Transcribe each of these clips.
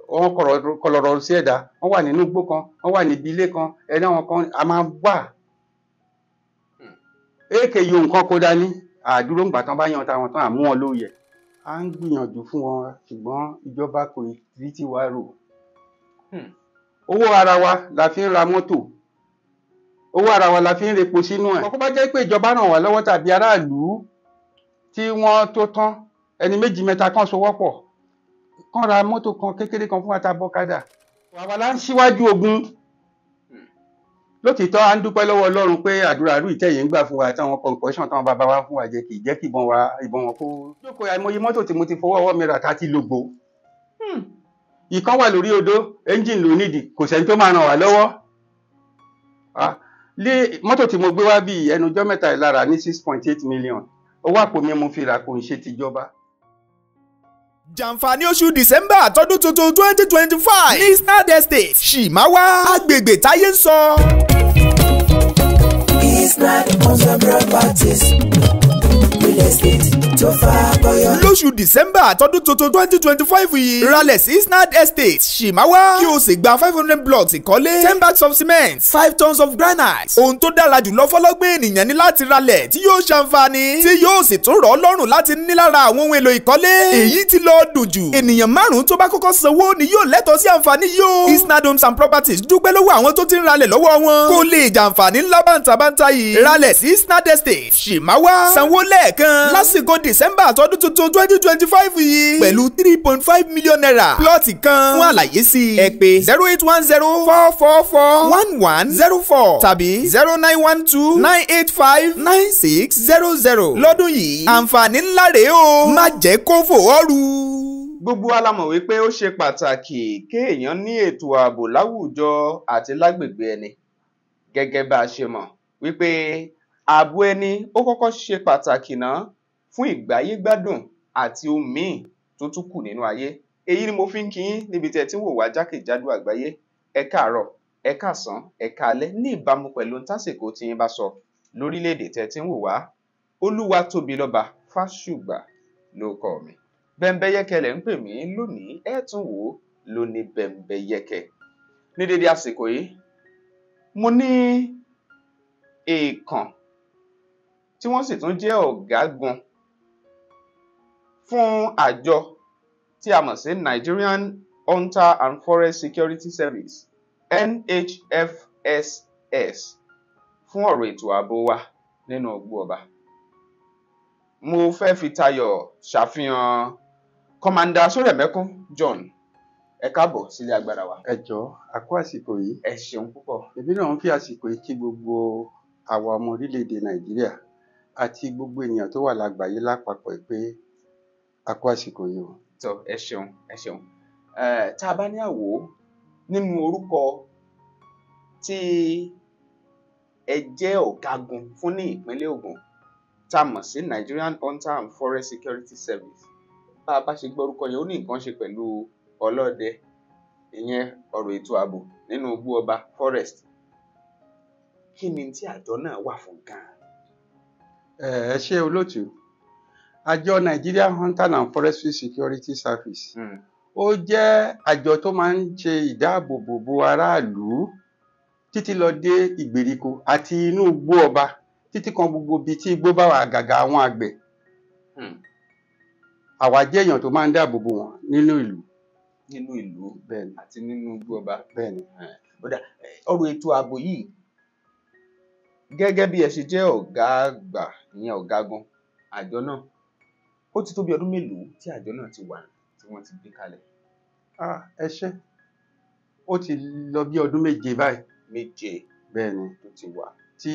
wọn kọlọ̀rọ̀ sí ẹ̀dá, wọ́n wà nínú igbó kan, wọ́n wà níbi ilé kan, ẹni àwọn kan a máa wà. Èkè yóò nǹkan kó dání, àdúró ń gbà tán bá yan táwọn tán àmú wọn lóye. À ń gbìyànjú fún wọn, ṣùgbọ́n ìjọba kò rí tí wá rò. Owó ara wa la fi ń ra mọ́tò, owó ara wa la fi ń repo sínú ẹ̀. Kó bá jẹ́ pé ìjọba ràn wá lọ́wọ́ tàbí aráàlú tí wọ́n tó tán, ẹni méjì mẹ́ta kan sowọ́pọ̀, kán ra mọ́tò kan kékeré kan fún àtàbọ̀kadà. Àwa la ń síwájú ogun. Lótìítọ́ à ń dúpẹ́ lọ́wọ́ Ọlọ́run pé àdúrà rú ìtẹ̀yìn ń gbà fún wa àtàwọn concussion táwọn bàbá wa fún wa jẹ́ kì í jẹ́ kí ìbọn wọn kó. Jókòó àìmọye mọ́tò tí mo ti fọwọ́ ọwọ́ mi rà tá ti lògbó. Ìkan wà lórí odó, engine ló nídìí, kò sẹ́ni tó máa ràn wá lọ́wọ́. Mọ́tò tí mo gbé wá bí ẹnujọ́ mẹ́ta ìlara ní 6.8 million. Owó àpò mi mo fi rà kò ń ṣe tìjọba. Jàǹfààní oṣù December tọdún tuntun 2025 ní Eastnard Estate Shimawa agbègbè táyé ń sọ. Eastnard Homes and Properties real estate tó fà bọ́yọ̀. Lóṣù December tọdún tuntun 2025 yìí ralẹ̀ sí Eastnard Estate Shimawa kí o sì gba 500 blocks ìkọ́lé 10 bags of cement 5 tons of granite. Ohun tó dára jùlọ fọlọ́gbìn ènìyàn ní láti ralẹ̀ tí yóò ṣàǹfààní tí yóò sì tún rọ̀ ọ́ lọ́rùn láti ní lára àwọn ohun èlò ìkọ́lé. Èyí ti lọ dùn jù. Ènìyàn márùn-ún tó bá kọ́kọ́ sanwó ni yóò lẹ́tọ̀ọ́ sí àǹfààní yìí o. Eastnard Homes and Properties dúpẹ́ lọ́wọ́ àwọn tó ti ń ralẹ̀ lọ́wọ́ wọn kó lè jàǹfààní ńlá bàǹtàbàǹtà yìí. Ralẹ̀ sí Eastnard Estate Shimawa sanwó lẹ́ẹ̀kan lásìkò December tọdún tuntun 2025 yìí pẹ̀lú 3.5 million naira plọ́ọ̀tì kan. Fún àlàyé sí ẹ pè 08104441104 tàbí 0912985960. Lọ́dún yìí àǹfààní ńlá rèé o, má jẹ́ kó fò ọ́ ru. Gbogbo wa la mọ̀ wípé ó ṣe pàtàkì kéèyàn ní ètò ààbò láwùjọ àti lágbègbè ẹni. Gẹ́gẹ́ bá a ṣe mọ̀ wípé ààbò ẹni ó kọ́kọ́ ṣe pàtàkì náà fún ìgbáyégbádùn àti ohun míì tó tún kù nínú ayé. Èyí ni mo fi ń kí yín níbi tí ẹ ti ń wò wá jákèjádò àgbáyé. Ẹ káàárọ̀, ẹ káàsán, ẹ káalẹ́ ní ìbámu pẹ̀lú tásìkò tí yín bá sọ lórílẹ̀‐èdè tẹ́ ti ń wò wá. Olúwatóbilọ́ba Fásùgbà lórúkọ mi. Bẹ́ńbẹ́yẹ́kẹ́ lẹ̀ ń pè mí lónìí, ẹ tún wò ó lóní bẹ́ńbẹ́yẹ́kẹ́. Ní dédé àsìkò yìí, mo ní èèkàn tí wọ́n sì tún jẹ́ ọ̀gágun fún àjọ tí a mọ̀ sí Nigerian Hunter and Forest Security Service NHFSS fún ọ̀rọ̀ ètò ààbò wa nínú Ògbó Ọba. Mo fẹ́ fi tayọ̀ ṣàfihàn Kọ́mándà Sórẹ̀mẹ́kún John. Ẹ káàbọ̀ sílé agbára wa. Ẹ jọ̀ọ́ a kú àsìkò yìí. Ẹ ṣeun púpọ̀. Èmi náà ń fi àsìkò yìí kí gbogbo àwa ọmọ orílẹ̀-èdè Nàìjíríà àti gbogbo ènìyàn tó wà lágbàáyé lápapọ̀ pé a kú àsìkò yìí o. Tó ẹ ṣeun, ẹ ṣeun. Tá a bá ní àwò nínú orúkọ tí ẹ jẹ́ ọ̀gágun fún ní ìpínlẹ̀ Ògùn tá a mọ̀ sí Nigerian Hunter and Forest Security Service. Bá a bá ṣe gbọ́ orúkọ yẹn ó ní nǹkan ṣe pẹ̀lú ọlọ́dẹ, ìyẹn ọ̀rọ̀ ètò ààbò nínú Ògbó Ọba forest. Kí ni tí àjọ náà wà fún gan-an? Ẹ ṣé olóòtú. Àjọ Nigerian Hunter and Forestry Security Service ó jẹ́ àjọ tó máa ń ṣe ìdáàbòbò aráàlú títí lọ dé ìgbèríko àti inú Ògbó Ọba títí kan gbogbo ibi tí igbó bá wà, àgàgà àwọn àgbẹ̀. Àwa jẹ́ èèyàn tó máa ń dáàbòbò wọn nínú ìlú. Nínú ìlú bẹ́ẹ̀ni àti nínú Ògbó Ọba. Bẹ́ẹ̀ni. Ọ̀rọ̀ ètò ààbò yìí gẹ́gẹ́ bí ẹ ṣe jẹ́ ọ̀gá àgbà, ìyẹn ọ̀gágun àjọ náà, ó ti tó bí ọdún mélòó tí àjọ náà ti wà tí wọ́n ti gbé kalẹ̀? Ẹ ṣé, ó ti lọ bí ọdún 7 báyìí. 7. Bẹ́ẹ̀ni tó ti wà. Tí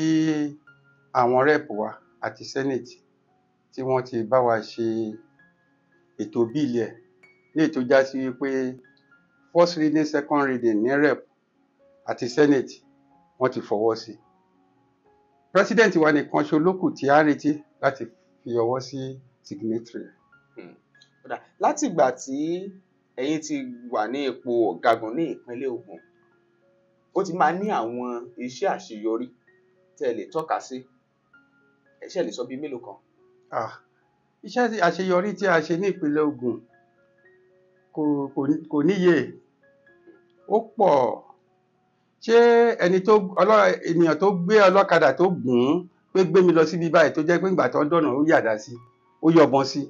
àwọn rep wa àti senate tí wọ́n ti bá wa ṣe ètò bíìlì ẹ̀ ní ètò já sí wípé first reading second reading ní rep àti senate wọ́n ti fọwọ́ sí. President wa nìkan ṣo lókù tí a retí láti fi ọwọ́ sí signatory. Láti ìgbà tí ẹ̀yin ti wà ní ipò ọ̀gágun ní ìpínlẹ̀ Ògùn, ó ti máa ní àwọn iṣẹ́ àṣeyọrí tẹ́ ẹ lè tọ́ka sí. Ẹ ṣé lè sọ bí mélòó kan? Iṣẹ́ àṣeyọrí tí a ṣe ní ìpínlẹ̀ Ògùn kò níye ó pọ̀ ṣé ènìyàn tó gbé ọlọ́kadà tó gùn ún pé gbé mi lọ síbi báyìí tó jẹ́ pé ìgbà tó ń dọ̀nà ó yàdá sí ó yọ̀bọ̀n sí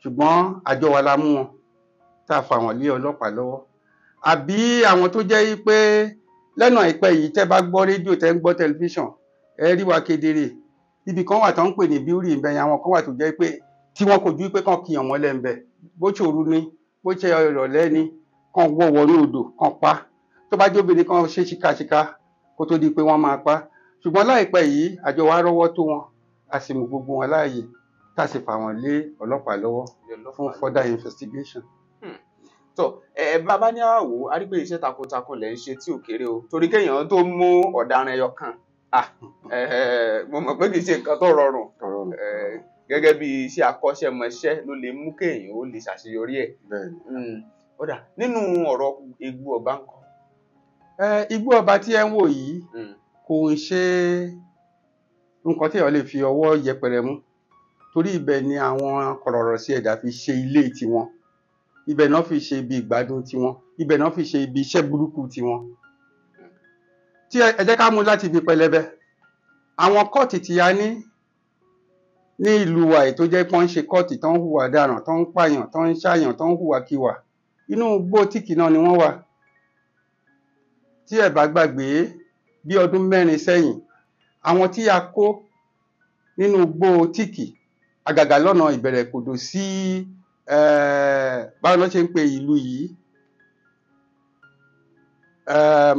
ṣùgbọ́n àjọ wa la mú wọn tá a fà wọ́n lé ọlọ́pàá lọ́wọ́ àbí àwọn tó jẹ́ pé lẹ́nu àìpẹ́ yìí tẹ́ bá gbọ́ rédíò tẹ́ ń gbọ́ tẹlifíṣàn ẹ rí wa kedere ibì kan wà tó ń pè ní bíúrì ìbẹ̀yìn àwọn kan wà tó jẹ́ pé tí wọ́n kò ju pé kàn kíyàn mọ́lẹ̀ ń bẹ̀ bó ṣòru ni bó ṣe ìrọ̀lẹ́ ni kàn wọ́ wọnú odò kàn pa tó bá jóbìnrin kan ṣe ṣìkàṣìkà kó tó di pé wọ́n máa pa ṣùgbọ́n láìpẹ́ yìí àjọ wa rọ́wọ́ tó wọn a sì mú gbogbo wọn láàyè tá a sì fà wọ́n lé ọlọ́pàá lọ́wọ́ fún further investigation. tó bàbá ní àwò a rí pé iṣẹ́ takuntakun lẹ̀ ń ṣe tí ò kéré o torí kéèyàn tó mú ọ̀daràn ẹyọ kan mo mọ̀ pé kì í ṣe nǹkan tó rọrùn gẹ́gẹ́ bí iṣẹ́ akọ́ṣẹ́mọṣẹ́ ló lè mú kéèyàn ó lè ṣàṣeyọrí ẹ̀. Ọ̀dà nínú ọ̀rọ̀ Igbó Ọba ńkọ́. Igbó Ọba tí ẹ ń wò yìí kò ń ṣe nǹkan tí èèyàn lè fi ọwọ́ yẹpẹrẹ mú torí ibẹ̀ ni àwọn kọ̀rọ̀rọ̀ sí ẹ̀dá fi ṣe ilé tiwọn ibẹ̀ náà fi ṣe ibi ìgbádùn tiwọn ibẹ̀ náà fi ṣe ibi iṣẹ́ burúkú tiwọn. tí ẹ jẹ́ ká mú láti ibi pẹlẹbẹ àwọn kọ́ọ̀tì tí a ní ìlú wa tó jẹ́ pé wọ́n ń ṣe kọ́ọ̀tì tó ń hùwà dáràn tó ń pààyàn tó ń ṣàyàn tó ń hùwà kíwà inú igbó Tíkì náà ni wọ́n wà. tí ẹ bá gbàgbé bí ọdún 4 sẹ́yìn àwọn tí a kó nínú igbó Tíkì àgàgà lọ́nà Ìbẹ̀rẹ̀kòdò sí báwo ló ṣe ń pe ìlú yìí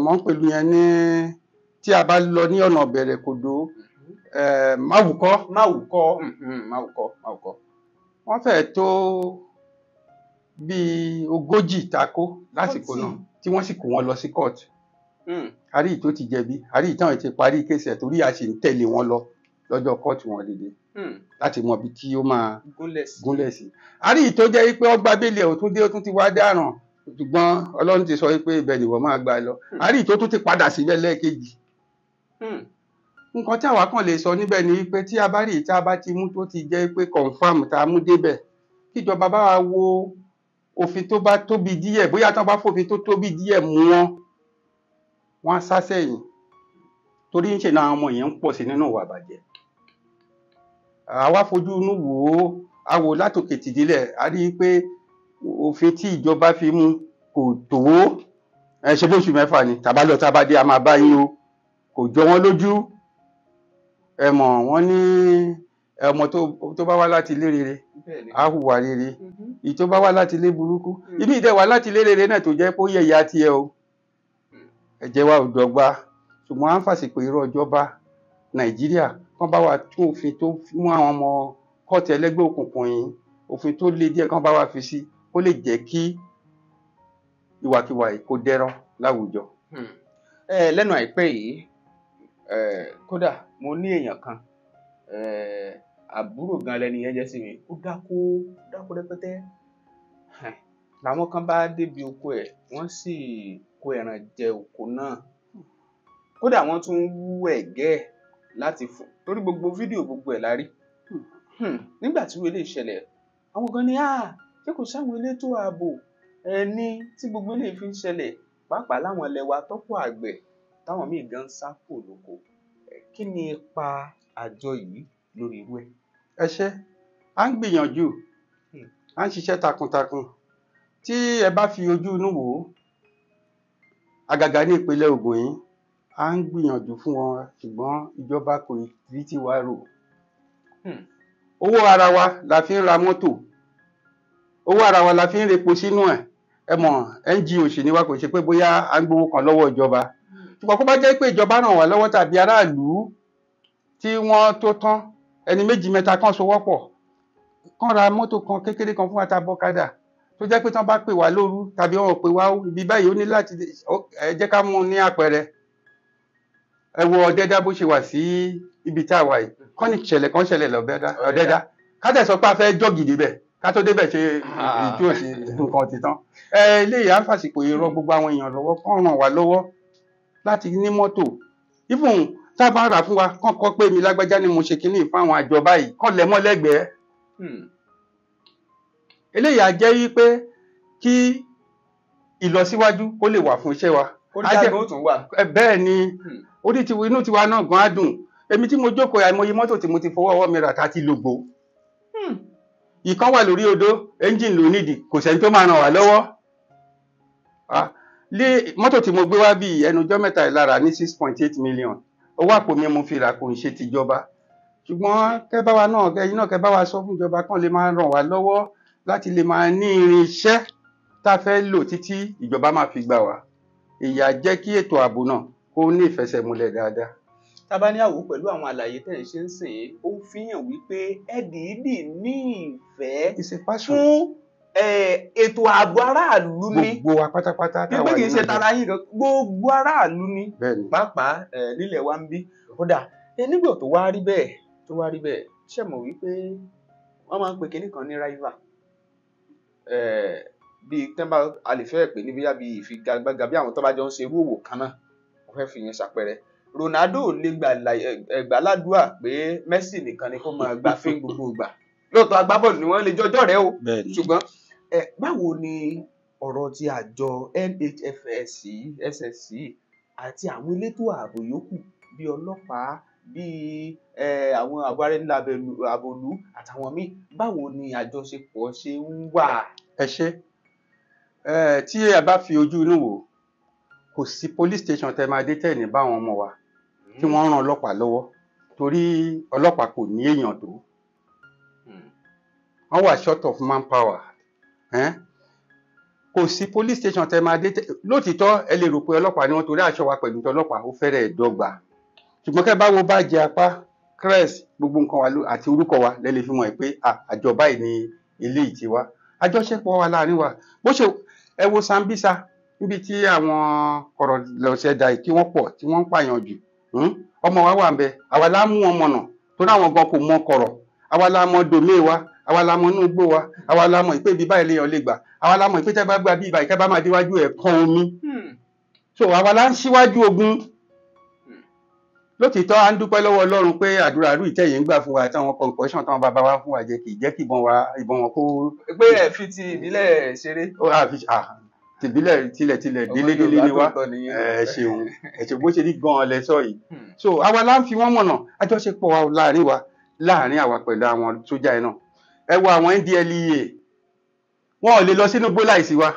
mọ̀ ń pèlú yẹn ní tí a bá lọ ní ọ̀nà Ìbẹ̀rẹ̀kòdò Máwùkọ́ wọ́n fẹ́ tó bíi 40 tako lásìkò náà tí wọ́n sì kó wọn lọ sí kóòtù àrí tó ti jẹ̀bi àrí ìtàn ti parí kéèsì ẹ̀ torí a sì ń tẹ̀lé wọn lọ lọ́jọ́ kóòtù wọn dédé láti mọ ibi tí ó máa gúnlẹ̀ sí. àrí tó jẹ́ pé ọgbà bẹ́ẹ̀lì ẹ̀ ó tún ti wá dáràn ṣùgbọ́n Ọlọ́run ti sọ pé ibẹ̀ nìwọ máa gbà lọ àrí tó tún ti padà síbẹ̀ lẹ́ẹ̀kejì. nǹkan tí àwa kàn lè sọ níbẹ̀ ni pé tí a bá rí ìta bá ti mú tó ti jẹ́ pé confam tá a mú débẹ̀ kíjọba bá wa wo òfin tó bá tóbi díẹ̀ bóyá tán bá fòfin tó tóbi díẹ̀ mú wọn á sá sẹ́yìn torí ń ṣe náà àwọn ọmọ yẹn ń pọ̀ sí nínú ìwà àbàjẹ́. àwa fojú inú wò ó a wò látòkè tìdílẹ̀ a rí i pé òfin tí ìjọba fi mú kò tó ṣe bóṣù 6 ni tàbá lọ tàbá dé a máa bá yín o kò jọ wọ́n lójú ẹ mọ̀ wọ́n ní ọmọ tó bá wá láti ilé rere á hùwà rere ìyí tó bá wá láti ilé burúkú ibi ìdẹ̀ wá láti ilé rere náà tó jẹ́ pé ó yẹ ìyá tiẹ̀ o ẹ̀jẹ̀ wa ò dọ́gba ṣùgbọ́n à ń fàsìkò irú ọjọ́ba Nàìjíríà kán bá wa tún òfin tó mú àwọn ọmọ kọ́ọ̀tù ẹlẹ́gbẹ́ òkùnkùn yìí òfin tó le díẹ̀ kán bá wa fi sí kó lè jẹ́ kí ìwàkiwà kó dẹ́rọ̀ láwùjọ. lẹ́nu àìpẹ́ yìí kódà mo ní èèyàn kan àbúrò gan lẹni yẹn jẹ́ sí mi ó dákú rẹpẹtẹ làwọn kan bá débi oko ẹ̀ wọ́n sì kó ẹran jẹ oko náà kódà wọ́n tún wú ẹ̀gẹ́ ẹ̀ láti fún torí gbogbo fídíò gbogbo ẹ̀ la rí nígbà tí wọ́n lè ṣẹlẹ̀ àwọn kan ní ṣé kò sáwọn elétò ààbò ẹni tí gbogbo ilé fi ń ṣẹlẹ̀ pàápàá láwọn ilẹ̀ wa tọ́pọ̀ àgbẹ̀ táwọn míì gan sá kò lóko kí ni ipa àjọ yìí lórí irú ẹ̀. ẹ ṣé à ń gbìyànjú à ń ṣiṣẹ́ takuntakun tí ẹ bá fi ojú inú wò ó àgàgà ní ìpínlẹ̀ Ògùn yìí à ń gbìyànjú fún wọn ṣùgbọ́n ìjọba kò rí tiwa rò owó ara wa la fi ń ra mọ́tò owó ara wa la fi ń repo sínú ẹ̀ ẹ mọ̀ NGO sì ni wa kò ṣe pé bóyá à ń gbowó kan lọ́wọ́ ìjọba ṣùgbọ́n kó bá jẹ́ pé ìjọba ràn wá lọ́wọ́ tàbí aráàlú tí wọ́n tó tán ẹni 2 mẹ́ta kan sowọ́pọ̀ kán ra mọ́tò kan kékeré kan fún wa tàbọ́kadà tó jẹ́ pé tán bá pè wá lóru tàbí wọn ò pè wá ibi báyìí ó ní láti ẹ jẹ́ ká mú ní àpẹẹrẹ ẹ wo Ọ̀dẹ́dá bó ṣe wà sí ibi tá a wà yìí kán ní ìṣẹ̀lẹ̀ kan ṣẹlẹ̀ Ọ̀dẹ́dá ká tẹ̀ sọ pé a fẹ́ jọ́gì débẹ̀ ká tó débẹ̀ ṣe ìjú òsì nǹkan ti tán eléyìí à ń fàsìkò ìrọ gbogbo àwọn èèyàn lọ́wọ́ kán ràn wá lọ́wọ́ láti ní mọ́tò even tá a bá rà fún wa kán kọ́ pé mi lágbájá ni mo ṣe kínní fáwọn àjọ báyìí kán lẹ̀ mọ́ lẹ́gbẹ̀ẹ́ eléyìí á jẹ́ wípé kí ìlọsíwájú kó lè wà fún iṣẹ́ wa. Ó jẹ́ àgbọn tún wà. Bẹ́ẹ̀ ni orí inú tiwa náà gan á dùn. Èmi tí mo jókòó àìmọye mọ́tò tí mo ti fọwọ́ ọwọ́ mi rà tá ti lògbó. Ìkan wà lórí odó, ẹ́ńjìn ló nídìí, kò sẹ́ni tó máa ràn wá lọ́wọ́. Mọ́tò tí mo gbé wá bí ẹnujọ́ mẹ́ta ìlara ní 6.8 million. Owó àpò mi mo fi rà kò ń ṣe tìjọba. Ṣùgbọ́n kẹ́ bá wa náà ẹ̀yin náà kẹ́ bá wa sọ fún ìjọba kan lè máa ràn wá lọ́wọ́ láti lè máa ní irinṣẹ́ tá a fẹ́ lò títí ìjọba máa fi gbà wá. Ìyà jẹ́ kí ètò ààbò náà kó ní ìfẹsẹ̀múlẹ̀ dáadáa. Tá bá ní àwò pẹ̀lú àwọn àlàyé tẹ́ ń ṣe ń sìn, ó fi hàn wípé ẹ dìídì ní ìfẹ́ fún ètò ààbò aráàlú ni. Gbogbo wa pátápátá táwa ní. Bí pé kì í ṣe tara yín kan, gbogbo aráàlú ni. Pàápàá nílẹ̀ wa ń bí. Kódà nígbà tó wá rí bẹ́ẹ̀, ṣé mọ̀ wípé wọ́n máa ń pe kinní kan ní rival. Bíi tẹ́ńbà a lè fẹ́ pè ní bíyà bíi ìfigagbága bí àwọn tó bá jọ ń ṣe irú òwò kan náà. Mo fẹ́ fi yẹn ṣàpẹẹrẹ. Ronaldo lè gbà ládùúà pé Messi nìkan ni kó máa gbà fín gbogbo ìgbà. Lóòótọ́ agbábọ́ọ̀lù ni wọ́n lè jọjọ́ rẹ̀ o. Ṣùgbọ́n báwo ni ọ̀rọ̀ ti àjọ NHFSC, SSC àti àwọn elétò ààbò yòókù bíi ọlọ́pàá bíi àwọn àbúrẹ́lá àbòlú àtàwọn míì, báwo ni àjọṣepọ̀ ṣe ń wà? Ẹ ṣé. Tí ẹ bá fi ojú inú wò, kò sí police station tẹ́ máa dé tẹ̀ ní báwọn ọmọ wa tí wọ́n ràn ọlọ́pàá lọ́wọ́ torí ọlọ́pàá kò ní èèyàn tó. Wọ́n wà short of manpower. Kò sí police station tẹ́ máa dé lótìtọ́ ẹ lè rò pé ọlọ́pàá ni wọ́n torí aṣọ wa pẹ̀lú tọlọ́pàá ó fẹ́rẹ̀ dọ́gba. Ṣùgbọ́n kẹ́ bá wo báàjì apá crest gbogbo nǹkan wa àti orúkọ wa lẹ́lẹ́ fi mọ̀ pé àjọ báyìí ni eléyìí ti wá. Àjọṣepọ̀ wa láàrin wa bó ṣe ẹ wo Sambisa níbi tí àwọn kọ̀rọ̀ lọ́sẹ̀dá kí wọ́n pọ̀ tí wọ́n ń pààyàn jù. Ọmọ wa wà ń bẹ àwa la mú wọn mọ̀nà tó náwọn gan kò mọ kọ̀rọ̀ àwa la mọ dòmé wa àwa la mọ inú igbó wa àwa la mọ ìpè bí báyìí léèyàn lè gbà àwa la mọ ìpè tẹ́ bá gbà bí ìbàyìí kẹ́ bá máa déwájú ẹ̀ kan omi. So àwa la ń ṣíwájú ogun. Lótìtọ́ à ń dúpẹ́ lọ́wọ́ Ọlọ́run pé àdúrà rú ìtẹ̀yìn ń gbà fún wa àtàwọn concussion táwọn bàbá wa fún wa jẹ́ kì í jẹ́ kí ìbọn wọn kó. Pé ẹ fi ti ìbílẹ̀ ṣeré. Tìbílẹ̀ tilẹ̀ délédélé ni wá. Ẹ ṣeun bó ṣe rí gan-an lẹ sọ yìí. So àwa la ń fi wọ́n mọ̀nà àjọṣepọ̀ wa láàrin àwa pẹ̀lú àwọn sójà yẹn náà. Ẹ wo àwọn NDLEA wọn ò lè lọ sínú igbó láìsí wa.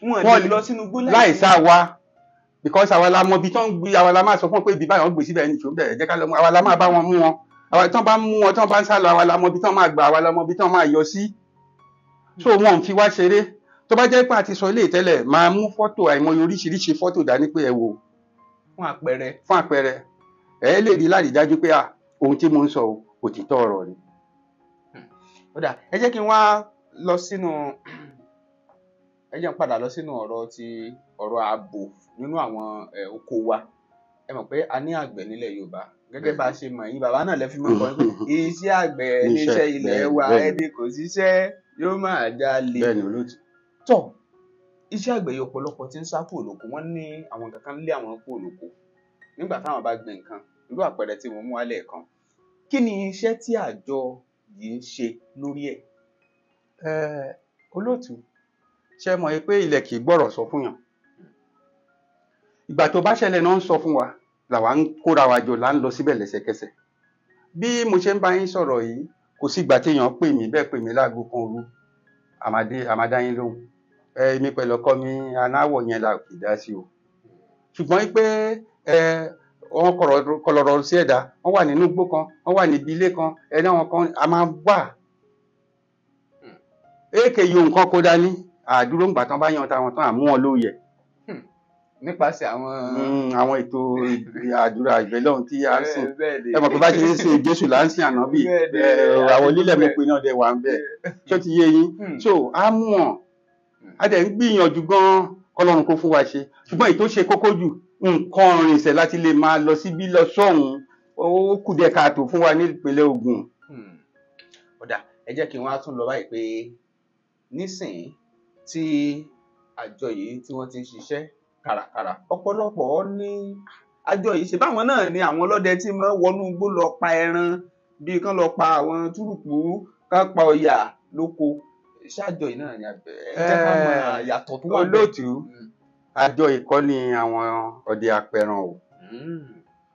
Wọn lè lọ sínú igbó láìsá wa because àwa la mọ ibi tó ń gbé àwa la máa sọ fún pé ibi báyọ̀ ń gbé síbẹ̀ ní ìṣòro bẹ̀rẹ̀ jẹ́ ká lọ mú àwa la máa bá wọn mú wọn àwa tí wọ́n bá mú wọn tí wọ́n bá ń sá lọ àwa la mọ ibi tí wọ́n máa gbà àwa la mọ ibi tí wọ́n máa yọ sí. So wọn ò fi wá ṣeré tó bá jẹ́ pé àti sọ ilé ìtẹ́lẹ̀ máa mú fọ́tò àìmọye oríṣiríṣi fọ́tò dání pé ẹ wò. Fún àpẹẹrẹ ẹ lè rí láti dájú pé ohun tí mo ń sọ òtítọ́ ọ̀rọ̀ ni. Ẹ jẹ́ kí n wá lọ sínú padà lọ sínú ọ̀rọ̀ ààbò nínú àwọn oko wa. Ẹ mọ̀ pé a ní àgbẹ̀ nílẹ̀ Yorùbá gẹ́gẹ́ bá a ṣe mọ̀ yín bàbá náà lẹ fi mọ̀ kọ́ pé iṣẹ́ àgbẹ̀ níṣẹ́ ilẹ̀ wa ẹni kò síṣẹ́ yóò máa jalè. Bẹ́ẹ̀ni olóòtú. Tọ́ iṣẹ́ àgbẹ̀ yìí ọ̀pọ̀lọpọ̀ tí ń sá kúrò lóko wọ́n ní àwọn kankan lé àwọn kúrò lóko nígbà táwọn bá gbìn nǹkan irú àpẹẹrẹ tí mo mú wálẹ̀ kan. Kí ni iṣẹ́ tí àjọ yìí ń ṣe lórí ẹ̀? Olóòtú ṣe mọ̀ pé ilẹ̀ kì í gbọ́rọ̀ sọ fún yàn. Ìgbà tó bá ṣẹlẹ̀ náà ń sọ fún wa làwa ń kóra wa jọ là ń lọ síbẹ̀ lẹ́sẹ̀kẹsẹ̀. Bí mo ṣe ń bá yín sọ̀rọ̀ yìí kò sí ìgbà téèyàn pè mí bẹ́ẹ̀ pè mí láago kan òru àmàdá yín lóhùn. Èmi pẹ̀lú ọkọ mi anáwọ̀ yẹn la kì í dá sí o. Ṣùgbọ́n pé wọ́n kọlọ̀rọ̀ sí ẹ̀dá wọ́n wà nínú igbó kan wọ́n wà níbi ilé kan ẹ̀dá wọn kan a máa wà. Èkè yóò nǹkan kó dání àdúró ńgbà tán bá yan táwọn tán àmú wọn lóye. Nípasẹ̀ àwọn ètò àdúrà ìbẹ́lọ́hún tí a ń sìn. Ẹ mọ̀ pé bá ṣe ń sìn Jésù là ń sìn ànábì àwọn lílẹ̀ mọ̀ pé náà dẹ̀ wà ń bẹ̀ tó ti yé yín. So a mú wọn a dẹ̀ ń gbìyànjú gan-an kọ́lọ́run kó fún wa ṣe ṣùgbọ́n èyí tó ṣe kókó jù nǹkan rìnsẹ̀ láti lè máa lọ síbí lọ sọ́hùn ó kù díẹ̀ káàtó fún wa ní ìpínlẹ̀ Ògùn. Ẹ jẹ́ kí n wá tún lọ báyìí pé nísìnyí tí àjọ yìí tí wọ́n ti ń ṣiṣẹ́ kàràkàrà ọ̀pọ̀lọpọ̀ ní àjọ yìí ṣe báwọn náà ni àwọn ọlọ́dẹ tí wọ́n wọnú igbó lọ pa ẹran bíi kán lọ pa àwọn túrùpù kán pa ọ̀yà lóko ṣáàjọ yìí náà ni jẹ́ ká mọ àyàtọ̀ tó wà bẹ́ẹ̀. olóòtú àjọ ìkọ́ni àwọn ọdẹ apẹran o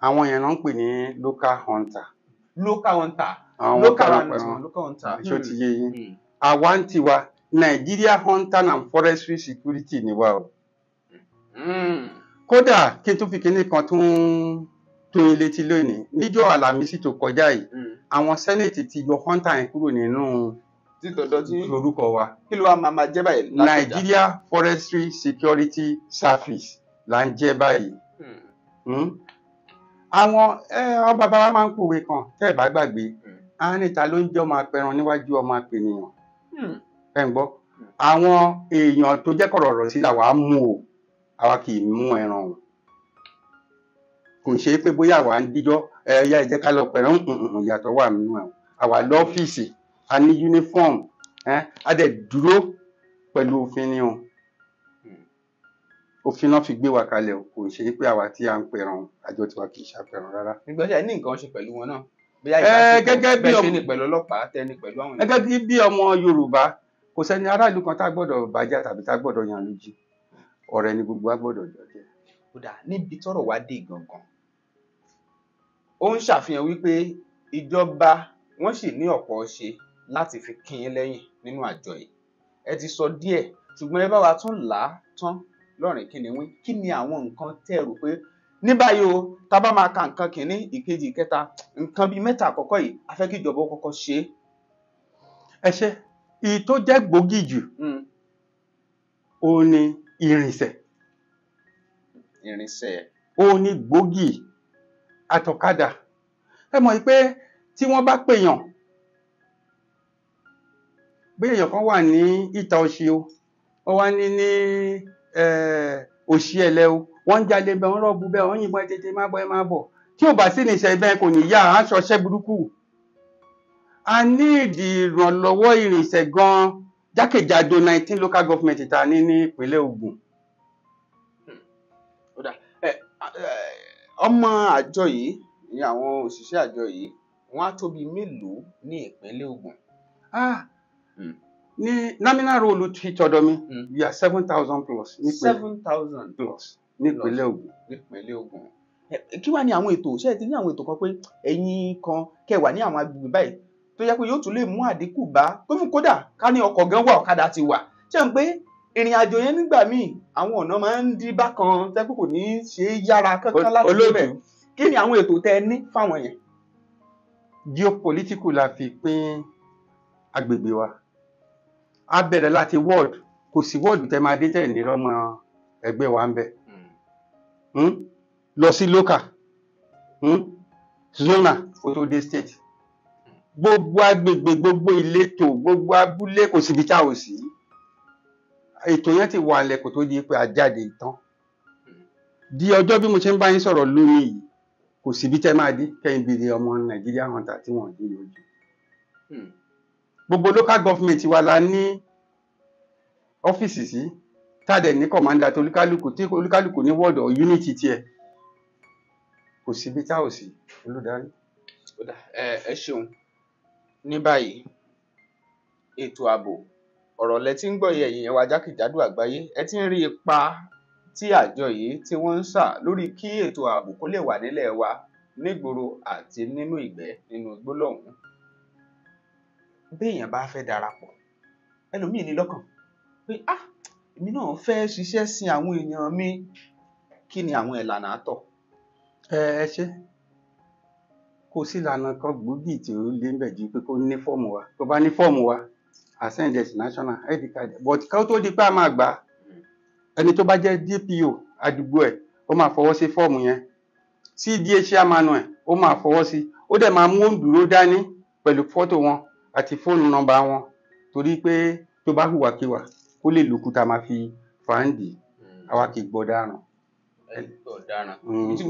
àwọn yẹn náà ń pè ní local hunter. local hunter àwọn local apẹran hunter. ṣó ti yé yín àwa ń tiwa Nigeria Hunter and Forestry Security ni wa o. kódà kí n tún fi kinní kan tún yín létí lónìí níjọ́ Àlàmísì tó kọjá yìí àwọn sẹ́nẹ̀tì ti yọ hunter yẹn kúrò nínú títọ́jọ́ tí orúkọ wa. kí ló wá máa jẹ́ báyìí. Nigeria Forestry Security Service là ń jẹ́ báyìí. àwọn bàbá wa máa ń pòwe kan tẹ́ ẹ̀ bá gbàgbé á níta ló ń jẹ́ ọmọ apẹran níwájú ọmọ apènìyàn. ẹ ń gbọ́ àwọn èèyàn tó jẹ́ kọ̀rọ̀rọ̀ sí làwa mú o àwa kì í mú ẹran o kò ṣe é pé bóyá àwa ń díjọ́ ẹ̀yà ìjẹ́ ká lọ pẹ̀rán ìyàtọ̀ wà nínú ẹ̀ àwa lọ́fíìsì a ní uniform a dẹ̀ dúró pẹ̀lú òfin ni o òfin náà fi gbé wa kalẹ̀ o kò ṣe é pé àwa tí a ń pẹ̀ràn àjọ tiwa kì í ṣàpẹ̀ràn rárá. nígbà tí a ní nǹkan ṣe pẹ̀lú wọn náà bí àìsàn bẹ́ẹ̀ ṣe ní pẹ̀lú ọlọ́pàá tẹ́ni pẹ̀lú àwọn ènìyàn. gẹ́gẹ́ bí ọmọ Yorùbá kò sẹ́ni aráàlú kan tá a gbọ́dọ̀ bàjẹ́ tàbí tá a gbọ́dọ̀ yan lójú ọ̀rẹ́ ni gbogbo wa gbọ́dọ̀ jọ jẹ́. kódà níbi tọ́rọ̀ wá dé gangan ó ń ṣàfihàn wípé ìjọba wọ́n sì ní ọ̀pọ̀ ṣe láti fi kín in lẹ́yìn nínú àjọ yìí ẹ ti sọ díẹ̀ ṣùgbọ́n ẹ bá wa tún là á tán lọ́rìn kìnìún kí ni àwọn nǹkan tẹ́ rò pé ní báyìí o tá a bá máa ka nǹkan kìíní ìkejì ìkẹta nǹkan bíi mẹ́ta àkọ́kọ́ yìí a fẹ́ kí ìjọba kọ́kọ́ ṣe é. ẹ ṣe èyí tó jẹ́ gbòógì jù òun ni ìrìnsẹ̀ òun ni gbòógì àtọ̀kadà ẹ mọ̀ pé tí wọ́n bá pèèyàn bí èèyàn kan wà ní ìta òṣì o wọ́n wá ní òṣì ẹ̀lẹ́ o wọ́n ń jalè bẹ́ẹ̀ wọ́n rọ́ọ̀bù bẹ́ẹ̀ wọ́n yìnbọn tètè má bọ̀ ẹ má bọ̀ tí ò bá sí ní ìṣẹ́ ibẹ̀ kò ní yá à ń ṣọṣẹ́ burúkú a ní ìdí ìrànlọ́wọ́ ìrìnsẹ̀ gan jákèjádò 19 local government ta ní ìpínlẹ̀ Ògùn. ọmọ àjọ yìí ní àwọn òṣìṣẹ́ àjọ yìí wọ́n á tóbi mélòó ní ìpínlẹ̀ Ògùn. ní nominal roll ti tọ̀dọ̀ mi we are 7,000 plus. 7,000 plus nípínlẹ̀ Ògùn. nípínlẹ̀ Ògùn. kí wàá ní àwọn ètò ṣé ẹ ti ní àwọn ètò kan pé ẹ̀yin kan kẹwàá ní àwọn agbègbè báyìí tó yẹ pé yóò tún lè mú àdínkù bá pé fún kódà ká ní ọkọ̀ gan wà ọ̀kadà ti wà ṣé n pé ìrìn àjò yẹn nígbà míì àwọn ọ̀nà máa ń dí bákan tẹ́kù kò ní ṣe é yára kankan láti débẹ̀ kí ni àwọn ètò tẹ́ ẹ ní fáwọn yẹn. geopolitical la fi pín agbègbè wa a bẹ̀rẹ̀ láti ward kò sí ward tẹ́ máa dé tẹ̀ ní ọmọ ẹgbẹ́ wa ń bẹ̀ lọ sí local zona otode state gbogbo agbègbè gbogbo ìletò gbogbo abúlé kò síbi tá ò sí ètò yẹn ti wà lẹ̀ kó tó di pé a jáde tán di ọjọ́ bí mo ṣe ń bá yín sọ̀rọ̀ lónìí yìí kò síbi tẹ́ máa dé kẹ́yìn bèrè ọmọ Nigeria Hunter tí wọ́n dé lójú gbogbo local government wa la ní ọ́fíìsì sí tàdé ní commander tó olúkálùkù ní wọ́ọ̀dù unity tiẹ̀ kò síbi tá ò sí olùdarí. ẹ ṣeun ní báyìí ètò ààbò ọ̀rọ̀ lẹ ti ń gbọ́ ẹ̀yin ẹ̀wà jákèjádò àgbáyé ẹ ti ń rí ipa tí àjọ yìí tí wọ́n ń sà lórí kí ètò ààbò kó lè wà nílẹ̀ wa nígboro àti nínú ìgbẹ́ nínú igbó lọ́hùn-ún. béèyàn bá fẹ́ darapọ̀ ẹlòmíì ní lọ́kàn pé èmi náà fẹ́ ṣiṣẹ́ sin àwọn èèyàn mi kí ni àwọn ìlànà àtọ̀. ẹ ṣe kò sí ìlànà kan gbòógì tí ó lé ń bẹ̀ ju pé kó ní fọ́ọ̀mù wa tó bá ní fọ́ọ̀mù wa ascended national id card but ká tó di pé a máa gbà ẹni tó bá jẹ́ DPO àdúgbò ẹ̀ ó máa fọwọ́ sí fọ́ọ̀mù yẹn CDA chairman ẹ̀ ó máa fọwọ́ sí ó dẹ̀ máa mú òǹdúró dání pẹ̀lú fọ́tò wọn àti fóònù nọ́mbà wọn torí pé tó bá hùwàkiwà kó lè lòkúta máa fi fàáǹdì àwa kì í gbọ́ dáràn.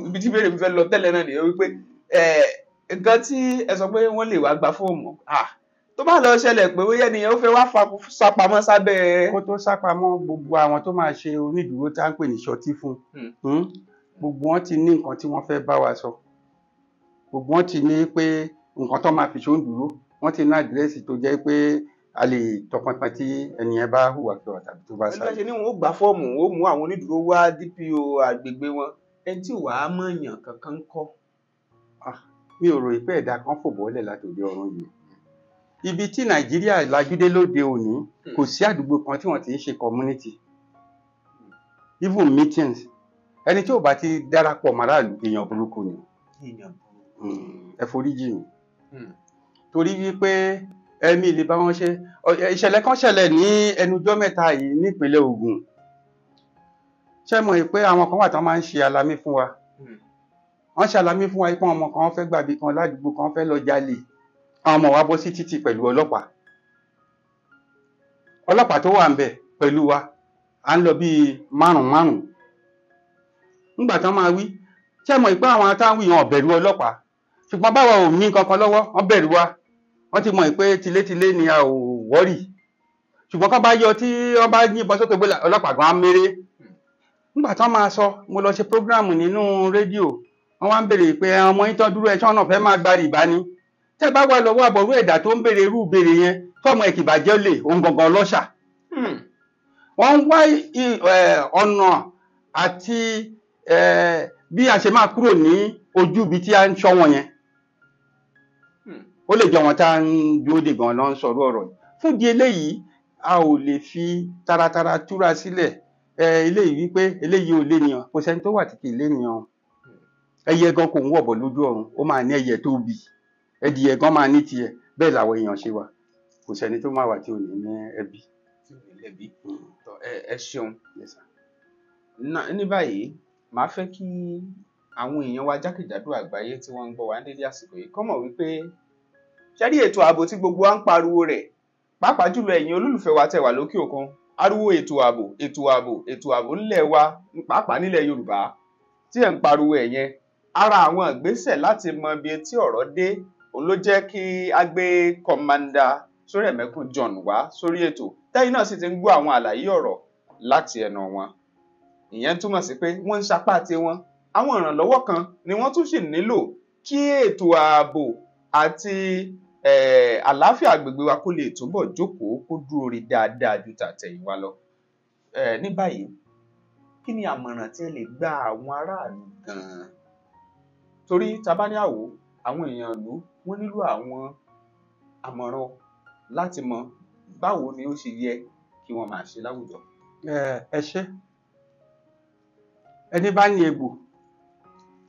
ibi tí bèrè mi fẹ́ lọ tẹ́lẹ̀ náà nìyẹn wípé nǹkan tí ẹ sọ pé wọ́n lè wá gba fóònù tó bá lọ ṣẹlẹ̀ pé ó yẹ nìyẹn ó fẹ́ wá sápamọ́ sábẹ́. kó tó sápamọ́ gbogbo àwọn tó máa ṣe onídùúró tá à ń pè ní ṣọtí fún gbogbo wọn ti ní nǹkan tí wọ́n fẹ́ bá wa sọ gbogbo wọn ti ní pé nǹkan tó máa fi ṣòǹdúró wọ́n ti ní àdírẹ́sì tó jẹ́ pé a lè tọpinpin tí ẹni yẹn bá hùwà kí wà tàbí tó bá ẹni bá ṣe sáré. ní wọn ó gba fọ́ọ̀mù ó mú àwọn onídùúró wá DPO àgbègbè wọn ẹni tí wàá mọ̀yàn kankan kọ́. Mi ò rò pé ẹ̀dá kan fò bọ́lẹ̀ látòdì ọ̀run yìí. Ibi tí Nàìjíríà lajúdé lóde òní kò sí àdúgbò kan tí wọ́n ti ń ṣe community even meetings ẹni tí ò bá ti darapọ̀ máràlú èèyàn burúkú ni ẹ foríjì mi torí wípé ẹ̀mí lè bá wọn ṣe ìṣẹ̀lẹ̀ kan ṣẹlẹ̀ ní ẹnujọ́ mẹ́ta yìí nípínlẹ̀ Ògùn ṣé mọ̀ pé àwọn kan wà tán máa ń ṣe alamí fún wa wọ́n ṣe alamí fún wa pé ọmọ kan fẹ́ gbàbí kan ládùúgbò kan fẹ́ lọ jalè àwọn ọmọ wa bọ́ sí títì pẹ̀lú ọlọ́pàá tó wà ń bẹ̀ pẹ̀lú wa à ń lọ bíi márùn-ún nígbà tán máa wí ṣé mọ̀ pé àwọn táwọn èèyàn bẹ̀rù ọlọ́pàá ṣùgbọ́n báwa ò ní kankan lọ́wọ́ wọ́n bẹ̀rù wa wọ́n ti mọ̀ pé tilétilé ni a ò wọ́rì ṣùgbọ́n kán bá yọ tí wọ́n bá yìnbọn sókè bó ọlọ́pàá gan méré nígbà tán máa sọ mo lọ ṣe prógráàmù nínú rédíò wọ́n wá ń béèrè pé ọmọ yín tán dúró ẹṣọ́ náà fẹ́ máa gba rìbá ni tẹ́ bá wà lọ́wọ́ àbọ̀rú ẹ̀dá tó ń béèrè irú ìbéèrè yẹn tọ́mọ ẹ̀kìbàjẹ́ lè òun gangan lọ́ṣà wọ́n ń wá ọ̀nà àti bí a ṣe máa kúrò ní ojú ibi tí a ń ṣọ́ wọn yẹn ó lè jẹ́ wọn tá ń dúró dè gan lọ ń sọ̀rọ̀ ọ̀rọ̀ yìí fún di eléyìí a ò lè fi taratara túra sílẹ̀ eléyìí wípé eléyìí ò lénìyàn kò sẹ́ni tó wà tí kì í lénìyàn ẹyẹ gan kò ń wọ̀bọ̀ lójú ọ̀run ó máa ní ẹyẹ tó bì ẹdìyẹ gan máa ní tiẹ̀ bẹ́ẹ̀ làwọn èèyàn ṣe wà kò sẹ́ni tó máa wà tí ò ní ní ẹbí. ẹ ṣeun ní báyìí màá fẹ́ kí àwọn èèyàn wa jákèjádò àgbáyé tí wọ́n ń gbọ́ wa ní dédé àsìkò yìí kọ́ mọ̀ wípé ṣẹ́rí ètò ààbò tí gbogbo wa ń pariwo rẹ̀ pàápàá jùlọ ẹ̀yin olólùfẹ́ wa tẹ́ wà lókè òkun ariwo ètò ààbò ńlẹ̀ wa pàápàá nílẹ̀ Yorùbá tí ẹ̀ ń pariwo ẹ̀ yẹn ara àwọn ìgbésẹ̀ láti mọ ibi tí ọ̀rọ̀ dé òun ló jẹ́ kí a gbé kọ́mándà Sórẹ̀mẹ́kùn John wá sórí ètò tẹ́yìn náà sì ti ń gbọ́ àwọn àlàyé ọ̀rọ̀ láti ẹnu wọn ìyẹn túmọ̀ sí pé wọ́n ń sapá tiwọn àwọn ìrànlọ́wọ́ kan ni wọ́n tún sì nílò kí ètò ààbò àti àlàáfíà agbègbè wa kó lè túbọ̀ jókòó kó dúró rí dáadáa ju tàtẹ̀yìnwá lọ. Ní báyìí kí ni àmọ̀ràn tí ẹ lè gba àwọn aráàlú gan-an torí tabáníàwó àwọn èèyàn ìlú wọ́n nílò àwọn àmọ̀ràn láti mọ báwo ni ó ṣe yẹ kí wọ́n máa ṣe láwùjọ. ẹ ṣé ẹni bá ní egbò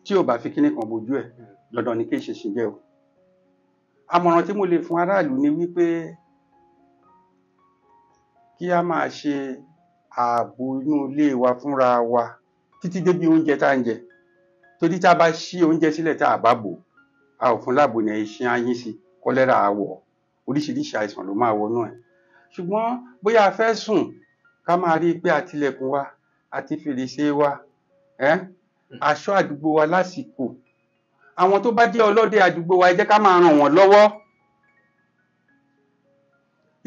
tí ò bá fi kíní kan bojú ẹ̀ dandan ni kí ìṣèṣì jẹ́ o àmọ̀ràn tí mo lè fún aráàlú ni wípé kí a máa ṣe ààbò inú ilé wa fúnra wa títí débi oúnjẹ tá ń jẹ torí tá a bá ṣí oúnjẹ sílẹ̀ tá a bá bò a ò fún láàbò ní iṣẹ́ ayín sí kọ́lẹ́rà àwọ̀ oríṣiríṣi àìsàn ló máa wọnú ẹ̀ ṣùgbọ́n bóyá a fẹ́ sùn ká máa rí i pé àtìlẹ̀kùn wa àti fèrèsé wa aṣọ́ àdúgbò wa lásìkò àwọn tó bá jẹ́ ọlọ́dẹ àdúgbò wa ẹ jẹ́ ká máa ràn wọ́n lọ́wọ́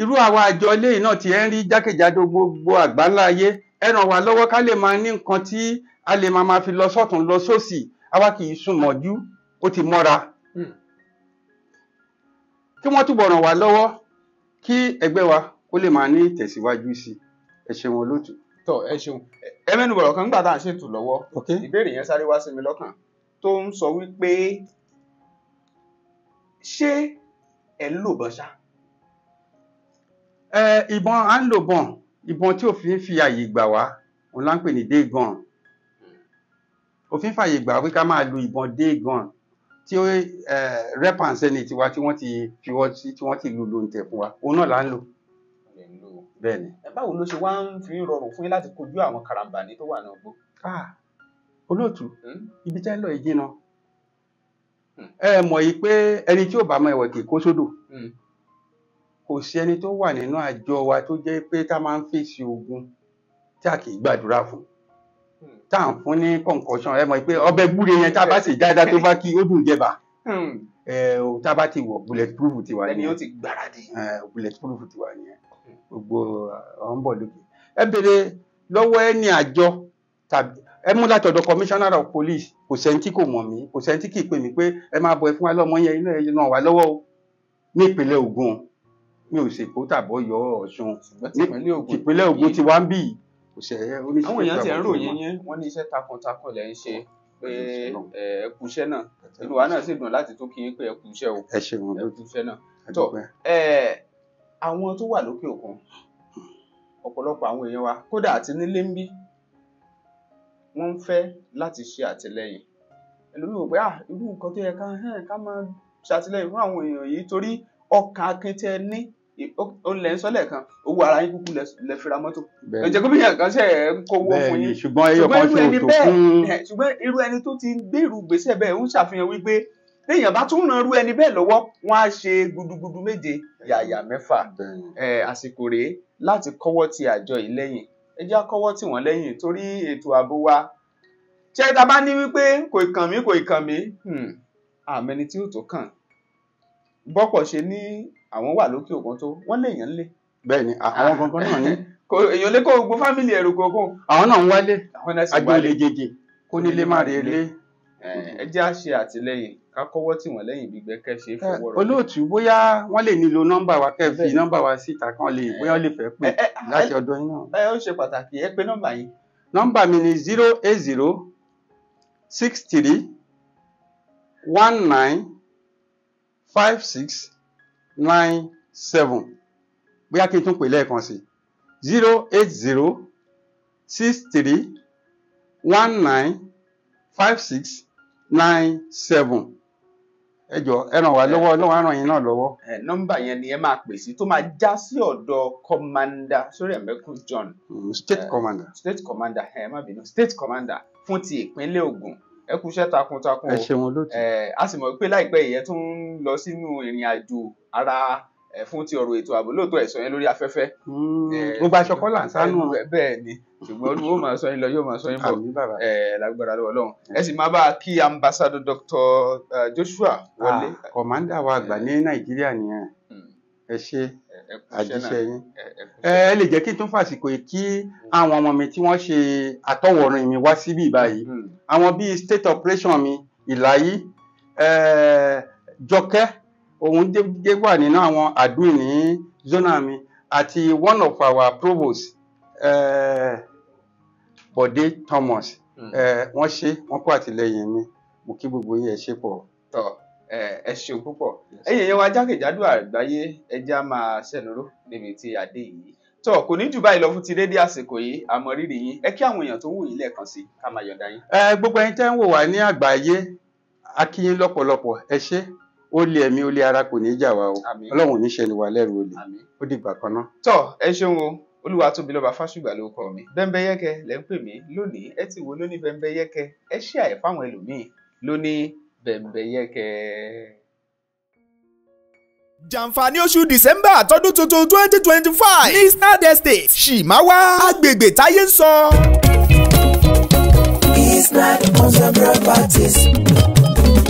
irú àwa àjọ ilé náà tí ẹ ń rí jákèjádò gbogbo àgbáńlá ayé ẹ ràn wá lọ́wọ́ ká lè máa ní nǹkan tí a lè máa fi lọ sọ́tún lọ sósì àwa kì í sùn mọ́jú ó ti mọ́ra kí wọ́n túbọ̀ ràn wá lọ́wọ́ kí ẹgbẹ́ wa kó lè máa ní ìtẹ̀síwájú sí ẹ ṣeun olóòtú. Tọ́ ẹ ṣeun ẹ mẹ́nu bọ̀rọ̀ kan nígbà tá à ń ṣètò lọ́wọ́ ìbéèrè yẹn sáré wá sí mi lọ́kàn tó ń sọ wípé ṣé ẹ ń lò bọ́n ṣá. Ìbọn à ń lò bọ́n ìbọn tí òfin fi àyè gbà wá òun là ń pè ní day gun òfin fàyè gbà wí ká máa lo ìbọn day gun tí rep and senate wa tí wọ́n ti fi wọ́n sí tí wọ́n ti lu lóńtẹ̀ fún wa òun náà là ń lò. Bẹ́ẹ̀ni. Báwo ló ṣe wá ń fi rọrùn fún yín láti kojú àwọn karambani tó wà náà gbó. Olóòtú ibi tẹ́ ń lọ yìí jìnnà ẹ mọ̀ yìí pé ẹni tí ò bá mọ ẹ̀wẹ̀ kì í kó sódò kò sí ẹni tó wà nínú àjọ wa tó jẹ́ pé tá máa ń fèsì ogun tí a kì í gbàdúrà fún tá à ń fún ní concussion ẹ mọ̀ pé ọbẹ̀ gbúre yẹn tá a bá sì dáadáa tó bá kí ó dùn jẹba tá a bá ti wọ̀ bullet proof ti wà nìyẹn ẹni ó ti gbáradì bullet proof ti wà nìyẹn gbogbo ọ̀hún bọ̀ lókè ẹ béèrè lọ́wọ́ ẹni àjọ tàbí ẹ mú látọ̀dọ̀ commissioner of police kò sẹ́ni tí kò mọ̀ mí kò sẹ́ni tí kì í pè mí pé ẹ máa bọ̀ ẹ fún wa lọ́mọ yẹn inú ẹ̀ náà wà lọ́wọ́ o ní ìpínlẹ̀ Ògùn mi ò ṣèkó tàbọ̀ yọ Ọ̀ṣun ìpínlẹ̀ ìpínlẹ̀ Ògùn ti wá ń bì kò ṣe oníṣẹ́. àwọn èèyàn ti ń ròyìn yẹn wọ́n ní iṣẹ́ takuntakun lẹ́ ń ṣe pé ẹ kú iṣẹ́ náà inú wa náà sì dùn láti tún kí n pé ẹ kú iṣẹ́ o ẹ ṣeun ẹ kú iṣẹ́ náà tó àwọn tó wà lókè òkun ọ̀pọ̀lọpọ̀ àwọn èèyàn wa kódà àti nílé ń bí wọ́n ń fẹ́ láti ṣe àtìlẹ́yìn ẹlòmíì wò pé irú nǹkan tó yẹ ká máa ṣàtìlẹ́yìn fún àwọn èèyàn yìí torí ọkàn akíntẹ ní ó lẹ́ ń sọ́lẹ̀ kan owó ara yín kúkú lẹ fi ra mọ́tò ẹ̀jẹ̀ gómìnà kan ṣe ń kówó fún yín ṣùgbọ́n ẹyọ kan ṣe òtò fún ṣùgbọ́n irú ẹni tó ti gbé irú gbèsè bẹ́ẹ̀ ń ṣàfihàn wípé téèyàn bá tún ran irú ẹni bẹ́ẹ̀ lọ́wọ́ wọ́n á ṣe gudugudu méje yàyà mẹ́fà àsìkò rèé láti kọ́wọ́ ti àjọ yìí lẹ́yìn ẹ jẹ́ kọ́wọ́ tì wọ́n lẹ́yìn torí ètò ààbò wa ṣé ta bá ní wípé kò kàn mí àmẹ́ni tí ó tó kàn bọ́pọ̀ ṣe ní àwọn wà lókè òkun tó wọ́n lè yàn lé. bẹ́ẹ̀ni àwọn gangan náà ní. èèyàn lé kó gbogbo fámìlì ẹ̀rù kọ̀ọ̀kan. àwọn náà ń wálé àjọ lè jèjì kó nílé má rí ilé. ẹ jẹ́ àṣẹ àtìlẹ́yìn ká kọ́wọ́ tì wọ́n lẹ́yìn gbígbẹ́ kẹ́ ṣe fọwọ́ rẹ̀. olóòtú bóyá wọ́n lè nílò nọ́mbà wa kẹ́ fi nọ́mbà wa síta kan lè bóyá lè fẹ́ pè láti ọ̀dọ̀ yín náà. ó ṣe pàtàkì ẹ pè nọ́mbà yín. nọ́mbà mi ni 08063195697 bóyá kí n tún pè lẹ́ẹ̀kan sí 08063195697 ẹ jọ̀ọ́ ẹ ràn wá lọ́wọ́ Ọlọ́run á ràn yín náà lọ́wọ́. nọ́mbà yẹn ni ẹ máa pè sí tó máa já sí ọ̀dọ̀ kọmándà Sóríàmẹ́kún John. state commander. state commander má bínú state commander fún ti ìpínlẹ̀ Ògùn ẹ kú iṣẹ́ takuntakun ẹ ṣeun olóòtú. a sì mọ̀ pé láìpẹ́ ìyẹn tún ń lọ sínú ìrìn àjò ara fún ti ọ̀rọ̀ ètò ààbò lóòótọ́ ẹ̀sọ́ yẹn lórí afẹ́fẹ́. gbogbo aṣọ kọ́là ń sánú. bẹ́ẹ̀ ni ṣùgbọ́n olúwo máa sọ yín lọ yóò máa sọ yín bọ̀ lágbára lọ́wọ́ Ọlọ́run ẹ sì máa bá a kí ambassador Dr. Joshua Wọlé. kọ̀mándà wa àgbà ní Nàìjíríà nìyẹn ẹ ṣe àjíṣẹ́ yín. ẹ lè jẹ́ kí n tún fàsìkò yìí kí àwọn ọmọ mi tí wọ́n ṣe àtọwọ̀rìn mi wá síbí báyìí àwọn bíi state operation mi Ìlàyí Jọkẹ́ òun dé wà nínú àwọn admin ní zona mi àti one of our provost Bọ̀dé Thomas wọ́n kó àtìlẹ́yìn mi mo kí gbogbo yín ẹ ṣe pọ̀. ẹ ṣeun púpọ̀ ẹ̀yin èèyàn wa jákèjádò àgbáyé ẹja máa ṣẹnuró níbi tí adé yìí kò ní jù báyìí lọ fún ti dédé àsìkò yìí àmọ́ rírì yín ẹ kí àwọn èèyàn tó wù yín lẹ́ẹ̀kan sí ká máa yọ̀ǹda yín. gbogbo ẹ̀yin tẹ́ ń wò wá ní àgbáyé a kí yín lọ́pọ̀lọpọ̀ ẹ ṣé ó lé ẹ̀mí ó lé ara kò ní í jà wá o Ọlọ́run ò ní ṣe ni wà lẹ́rù olè ó dìgbà kan náà. ẹ ṣeun o Olúwatóbilọ́ba Fásùgbà ló kọ mi Bẹ́ńbẹ́yẹ́kẹ́ lẹ́ ń pè mí lónìí ẹ ti wo lóní Bẹ́ńbẹ́yẹ́kẹ́ ẹ ṣe àyè fáwọn ẹlòmíín lóní Bẹ́ńbẹ́yẹ́kẹ́. jàǹfààní oṣù December tọdún tuntun 2025 ní Snad Estate Ṣìmáwá agbègbè táyé ń sọ. Snad Homes and Properties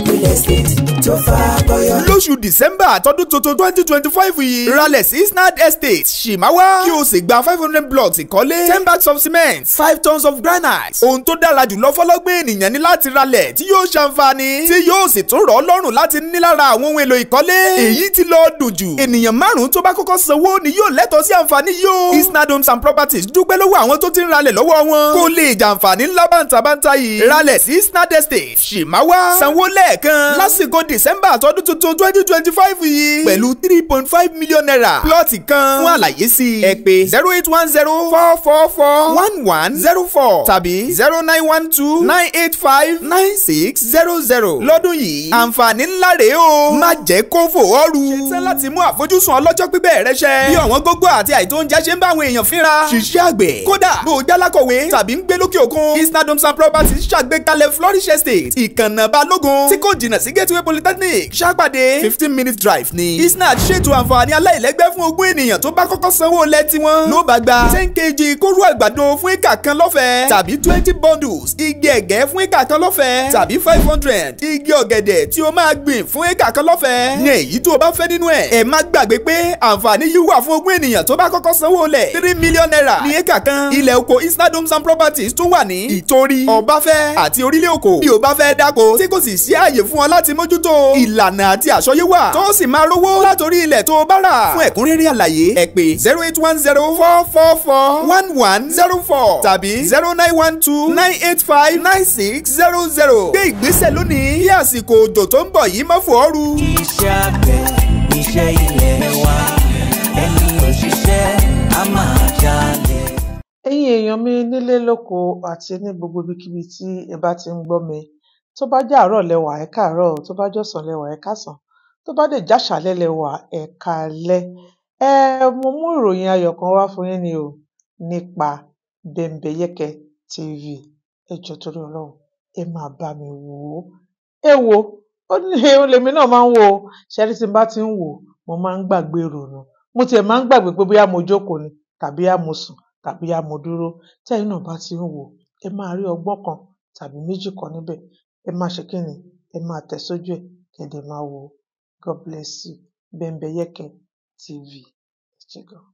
real estate tó fà bọ́yọ̀. lóṣù December tọdún tuntun 2025 yìí ralẹ̀ sí Snad Estate Ṣìmáwá kí o sì gba 500 blocks ìkọ́lé 10 bags of cement 5 tons of granite. ohun tó dára jùlọ fọlọ́gbìn ènìyàn ní láti ralẹ̀ tí yóò ṣàǹfààní tí yóò sì tún rọ̀ ọ́ lọ́rùn láti ní lára àwọn ohun èlò ìkọ́lé. èyí ti lọ dùn jù ènìyàn márùn-ún tó bá kọ́kọ́ sanwó ni yóò lẹ́tọ̀ọ́ sí àǹfààní yìí. Snad Homes and Properties dúpẹ́ lọ́wọ́ àwọn tó ti ń ralẹ̀ lọ́wọ́ wọn kó lè jàǹfààní ńlá bàǹtàbàǹtà yìí. ralẹ̀ sí Snad Estate Ṣìmáwá sanwó lẹ́ẹ̀kan lásìkò December tọdún tuntun 2025 yìí pẹ̀lú 3.5 million naira plọ́ọ̀tì kan. fún àlàyé sí ẹ pè 08104441104 tàbí 0912985960. lọ́dún yìí àǹfààní ńlá rèé o má jẹ́ kó fò ọ́ ru. ṣetán láti mú àfojúsùn ọlọ́jọ́ pípẹ́ rẹ ṣẹ. bí ọ̀wọ́n gógó àti àìtó oúnjẹ ṣe ń bá àwọn èèyàn fínra. ṣiṣẹ́ àgbẹ̀ kódà bó o jálákọ̀wé tàbí ń gbé lókè òkun. Snad Homes and Properties ṣàgbékalẹ̀ Flourish Estate ìkànnà Balógun tí kò jìnnà sí Gateway Polytechnic ṣàpàdé 15-minute drive ní. Snad ṣètò àǹfààní aláìlẹ́gbẹ́ fún ogún ènìyàn tó bá kọ́kọ́ sanwó lẹ̀ tiwọn. ló bá gba 10 kg kóró àgbàdo fún éka kan lọ́fẹ̀ẹ́ tàbí 20 bundles igi ẹ̀gẹ́ fún éka kan lọ́fẹ̀ẹ́ tàbí 500 igi ọ̀gẹ̀dẹ̀ tí o máa gbìn fún éka kan lọ́fẹ̀ẹ́. ní èyí tó o bá fẹ́ nínú ẹ̀. ẹ má gbàgbé pé àǹfààní yìí wà fún ogún ènìyàn tó bá kọ́kọ́ sanwó lẹ̀ 3 million naira ní éka kan. ilẹ̀ oko Snad Homes and Properties tún wà ní Ìtorí Ọbáfẹ́ àti Orílẹ̀ Òkò. bí o bá fẹ́ dáko tí kò sì sí àyè fún ọ láti mójútó. ìlànà àti àsọyé wà tó sì máa rówó látòrí ilẹ̀ tó o bá rà. fún ẹ̀kúnrẹ́rẹ́ àlàyé ẹ pè 08104441104 tàbí 0912985960. gbé ìgbésẹ̀ lónìí kí àsìkò òjò tó ń bọ̀ yìí má fò ọ́ ru. iṣẹ́ àgbẹ̀ iṣẹ́ ilé wa ẹni òṣìṣẹ́ a máa jalè. ẹ̀yin èèyàn mi nílé lóko àti ní gbogbo ibikíbi tí ẹ bá ti ń gbọ́ mi, tó bá jẹ́ àárọ̀ lẹ́wà ẹ káàárọ̀, tó bá jọ̀sán lẹ́wà ẹ káàsán, tó bá dé jáṣálẹ́ lẹ́wà ẹ káalẹ́. Mo mú ìròyìn ayọ̀ kan wá fún yín ni o, nípa Bembeyeke TV. ẹ jọ̀ọ́ torí Ọlọ́run ẹ máa bá mi wò ó. ẹ wo ó ní ohun lèmi náà máa ń wò ó. ṣẹ́rí tí n bá ti ń wò mo máa ń gbàgbé ìrònú, mo tiẹ̀ máa ń gbàgbé pé bóyá mo jókòó ni tàbí á mo sùn tàbí á mo dúró. tẹ́yin náà bá ti ń wò ẹ máa rí ọgbọ́n kan tàbí méjì kan níbẹ̀. ẹ máa ṣe kí ni, ẹ máa tẹ̀ sójú ẹ̀ kẹ́dẹ̀ máa wò ó. God bless you. Bembeyeke TV. ẹ ṣé gan.